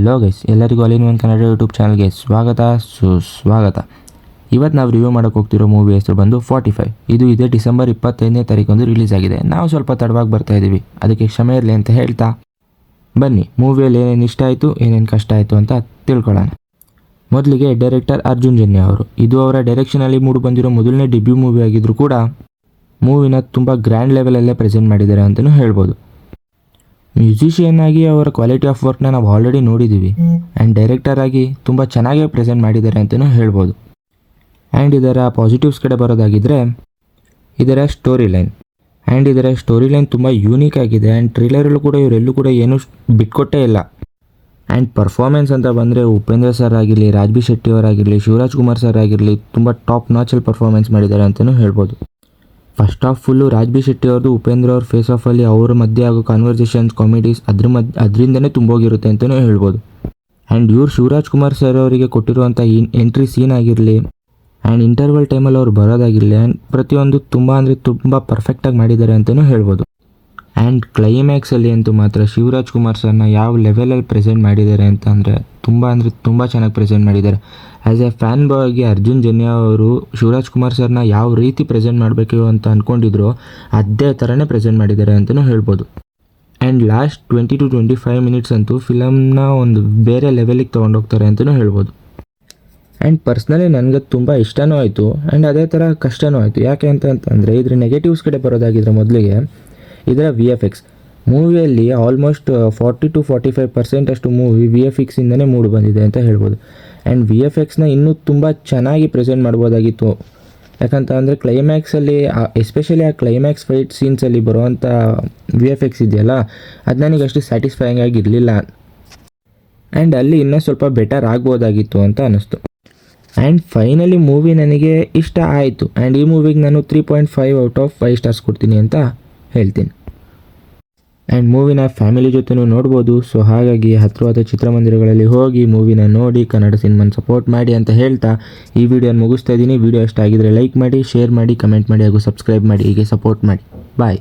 Hello guys, ಎಲ್ಲರಿಗೂ all in one Kannada YouTube ಚಾನಲ್ಗೆ ಸ್ವಾಗತ ಸುಸ್ವಾಗತ. ಇವತ್ತು ನಾವು ರಿವ್ಯೂ ಮಾಡೋಕೆ ಹೋಗ್ತಿರೋ ಮೂವಿ ಹೆಸರು ಬಂದು 45. ಇದು ಇದೇ ಡಿಸೆಂಬರ್ 25ನೇ ತಾರೀಕು ರಿಲೀಸ್ ಆಗಿದೆ. ನಾವು ಸ್ವಲ್ಪ ತಡವಾಗಿ ಬರ್ತಾ ಇದ್ದೀವಿ, ಅದಕ್ಕೆ ಕ್ಷಮೆ ಇರಲಿ ಅಂತ ಹೇಳ್ತಾ ಬನ್ನಿ ಮೂವಿಯಲ್ಲಿ ಏನೇನು ಇಷ್ಟ ಆಯಿತು, ಏನೇನು ಕಷ್ಟ ಆಯಿತು ಅಂತ ತಿಳ್ಕೊಳ್ಳೋಣ. ಮೊದಲಿಗೆ ಡೈರೆಕ್ಟರ್ ಅರ್ಜುನ್ ಜನ್ಯ ಅವರು. ಇದು ಅವರ ಡೈರೆಕ್ಷನಲ್ಲಿ ಮೂಡಿ ಬಂದಿರೋ ಮೊದಲನೇ ಡೆಬ್ಯೂ ಮೂವಿ ಆಗಿದ್ರು ಕೂಡ ಮೂವಿನ ತುಂಬ ಗ್ರ್ಯಾಂಡ್ ಲೆವೆಲಲ್ಲೇ ಪ್ರೆಸೆಂಟ್ ಮಾಡಿದ್ದಾರೆ ಅಂತಲೂ ಹೇಳ್ಬೋದು. ಮ್ಯೂಸಿಷಿಯನ್ ಆಗಿ ಅವರ ಕ್ವಾಲಿಟಿ ಆಫ್ ವರ್ಕ್ನ ನಾವು ಆಲ್ರೆಡಿ ನೋಡಿದ್ದೀವಿ. ಆ್ಯಂಡ್ ಡೈರೆಕ್ಟರ್ ಆಗಿ ತುಂಬ ಚೆನ್ನಾಗೇ ಪ್ರೆಸೆಂಟ್ ಮಾಡಿದ್ದಾರೆ ಅಂತಲೂ ಹೇಳ್ಬೋದು. ಆ್ಯಂಡ್ ಇದರ ಪಾಸಿಟಿವ್ಸ್ ಕಡೆ ಬರೋದಾಗಿದ್ದರೆ ಇದರ ಸ್ಟೋರಿ ಲೈನ್. ಆ್ಯಂಡ್ ಇದರ ಸ್ಟೋರಿ ಲೈನ್ ತುಂಬ ಯೂನಿಕ್ ಆಗಿದೆ. ಆ್ಯಂಡ್ ಟ್ರಿಲರಲ್ಲೂ ಕೂಡ ಇವರೆಲ್ಲೂ ಕೂಡ ಏನೂ ಬಿಟ್ಕೊಟ್ಟೇ ಇಲ್ಲ. ಆ್ಯಂಡ್ ಪರ್ಫಾರ್ಮೆನ್ಸ್ ಅಂತ ಬಂದರೆ ಉಪೇಂದ್ರ ಸರ್ ಆಗಿರಲಿ, ರಾಜ್ಬಿ ಶೆಟ್ಟಿ ಅವರಾಗಿರಲಿ, ಶಿವರಾಜ್ ಕುಮಾರ್ ಸರ್ ಆಗಿರಲಿ ತುಂಬ ಟಾಪ್ ನಾಚಲ್ಲಿ ಪರ್ಫಾರ್ಮೆನ್ಸ್ ಮಾಡಿದ್ದಾರೆ ಅಂತಲೂ ಹೇಳ್ಬೋದು. First of full Raj B Shetty ಅವ್ರದ್ದು ಉಪೇಂದ್ರ ಅವ್ರ ಫೇಸ್ ಆಫಲ್ಲಿ ಅವ್ರ ಮಧ್ಯೆ ಆಗೋ ಕಾನ್ವರ್ಸೇಷನ್ಸ್, ಕಾಮಿಡೀಸ್ ಅದರಿಂದನೇ ತುಂಬೋಗಿರುತ್ತೆ ಅಂತಲೂ ಹೇಳ್ಬೋದು. ಆ್ಯಂಡ್ ಇವ್ರು ಶಿವರಾಜ್ ಕುಮಾರ್ ಸರ್ ಅವರಿಗೆ ಕೊಟ್ಟಿರುವಂಥ ಎಂಟ್ರಿ ಸೀನ್ ಆಗಿರಲಿ, ಆ್ಯಂಡ್ ಇಂಟರ್ವಲ್ ಟೈಮಲ್ಲಿ ಅವ್ರು ಬರೋದಾಗಿರಲಿ, ಆ್ಯಂಡ್ ಪ್ರತಿಯೊಂದು ತುಂಬ ಪರ್ಫೆಕ್ಟಾಗಿ ಮಾಡಿದ್ದಾರೆ ಅಂತಲೂ ಹೇಳ್ಬೋದು. ಆ್ಯಂಡ್ ಕ್ಲೈಮ್ಯಾಕ್ಸಲ್ಲಿ ಅಂತೂ ಮಾತ್ರ ಶಿವರಾಜ್ ಕುಮಾರ್ ಸರ್ನ ಯಾವ ಲೆವೆಲಲ್ಲಿ ಪ್ರೆಸೆಂಟ್ ಮಾಡಿದ್ದಾರೆ ಅಂತ ತುಂಬ ಚೆನ್ನಾಗಿ ಪ್ರೆಸೆಂಟ್ ಮಾಡಿದ್ದಾರೆ. As A fan ಬಾಯ್ಗೆ Arjun Janya ಅವರು ಶಿವರಾಜ್ ಕುಮಾರ್ ಸರ್ನ ಯಾವ ರೀತಿ ಪ್ರೆಸೆಂಟ್ ಮಾಡಬೇಕು ಅಂತ ಅಂದ್ಕೊಂಡಿದ್ರು ಅದೇ ಥರನೇ ಪ್ರೆಸೆಂಟ್ ಮಾಡಿದ್ದಾರೆ ಅಂತಲೂ ಹೇಳ್ಬೋದು. ಆ್ಯಂಡ್ ಲಾಸ್ಟ್ 20 to 25 ಮಿನಿಟ್ಸ್ ಅಂತೂ ಫಿಲಮ್ನ ಒಂದು ಬೇರೆ ಲೆವೆಲಿಗೆ ತೊಗೊಂಡೋಗ್ತಾರೆ ಅಂತಲೂ ಹೇಳ್ಬೋದು. ಆ್ಯಂಡ್ ಪರ್ಸ್ನಲಿ ನನಗೆ ತುಂಬ ಇಷ್ಟನೂ ಆಯಿತು, ಆ್ಯಂಡ್ ಅದೇ ಥರ ಕಷ್ಟನೂ ಆಯಿತು. ಯಾಕೆ ಅಂತಂದರೆ ಇದ್ರ ನೆಗೆಟಿವ್ಸ್ ಕಡೆ ಬರೋದಾಗಿದ್ದರೆ ಮೊದಲಿಗೆ ಇದರ VFX. ಮೂವಿಯಲ್ಲಿ ಆಲ್ಮೋಸ್ಟ್ 40 to 45% ಅಷ್ಟು ಮೂವಿ VFX ಇಂದನೇ ಮೂಡಿ ಬಂದಿದೆ ಅಂತ ಹೇಳ್ಬೋದು. ಆ್ಯಂಡ್ VFXನ ಇನ್ನೂ ತುಂಬ ಚೆನ್ನಾಗಿ ಪ್ರೆಸೆಂಟ್ ಮಾಡ್ಬೋದಾಗಿತ್ತು. ಯಾಕಂತ ಅಂದರೆ ಕ್ಲೈಮ್ಯಾಕ್ಸಲ್ಲಿ ಎಸ್ಪೆಷಲಿ ಆ ಕ್ಲೈಮ್ಯಾಕ್ಸ್ ಫೈಟ್ ಸೀನ್ಸಲ್ಲಿ ಬರುವಂಥ VFX ಇದೆಯಲ್ಲ, ಅದು ನನಗೆ ಅಷ್ಟು ಸ್ಯಾಟಿಸ್ಫೈಯಿಂಗ್ ಆಗಿರಲಿಲ್ಲ. ಆ್ಯಂಡ್ ಅಲ್ಲಿ ಇನ್ನೂ ಸ್ವಲ್ಪ ಬೆಟರ್ ಆಗ್ಬೋದಾಗಿತ್ತು ಅಂತ ಅನ್ನಿಸ್ತು. ಆ್ಯಂಡ್ ಫೈನಲಿ ಮೂವಿ ನನಗೆ ಇಷ್ಟ ಆಯಿತು. ಆ್ಯಂಡ್ ಈ ಮೂವಿಗೆ ನಾನು 3.5 ಔಟ್ ಆಫ್ 5 ಸ್ಟಾರ್ಸ್ ಕೊಡ್ತೀನಿ ಅಂತ ಹೇಳ್ತೀನಿ. ಆ್ಯಂಡ್ ಮೂವಿನ ಫ್ಯಾಮಿಲಿ ಜೊತೆನೂ ನೋಡ್ಬೋದು. ಸೊ ಹಾಗಾಗಿ ಹತ್ತಿರವಾದ ಚಿತ್ರಮಂದಿರಗಳಲ್ಲಿ ಹೋಗಿ ಮೂವಿನ ನೋಡಿ ಕನ್ನಡ ಸಿನಿಮಾನ ಸಪೋರ್ಟ್ ಮಾಡಿ ಅಂತ ಹೇಳ್ತಾ ಈ ವಿಡಿಯೋನ ಮುಗಿಸ್ತಾ ಇದ್ದೀನಿ. ವಿಡಿಯೋ ಇಷ್ಟ ಆಗಿದ್ರೆ ಲೈಕ್ ಮಾಡಿ, ಶೇರ್ ಮಾಡಿ, ಕಮೆಂಟ್ ಮಾಡಿ ಹಾಗೂ ಸಬ್ಸ್ಕ್ರೈಬ್ ಮಾಡಿ. ಹೀಗೆ ಸಪೋರ್ಟ್ ಮಾಡಿ. ಬಾಯ್.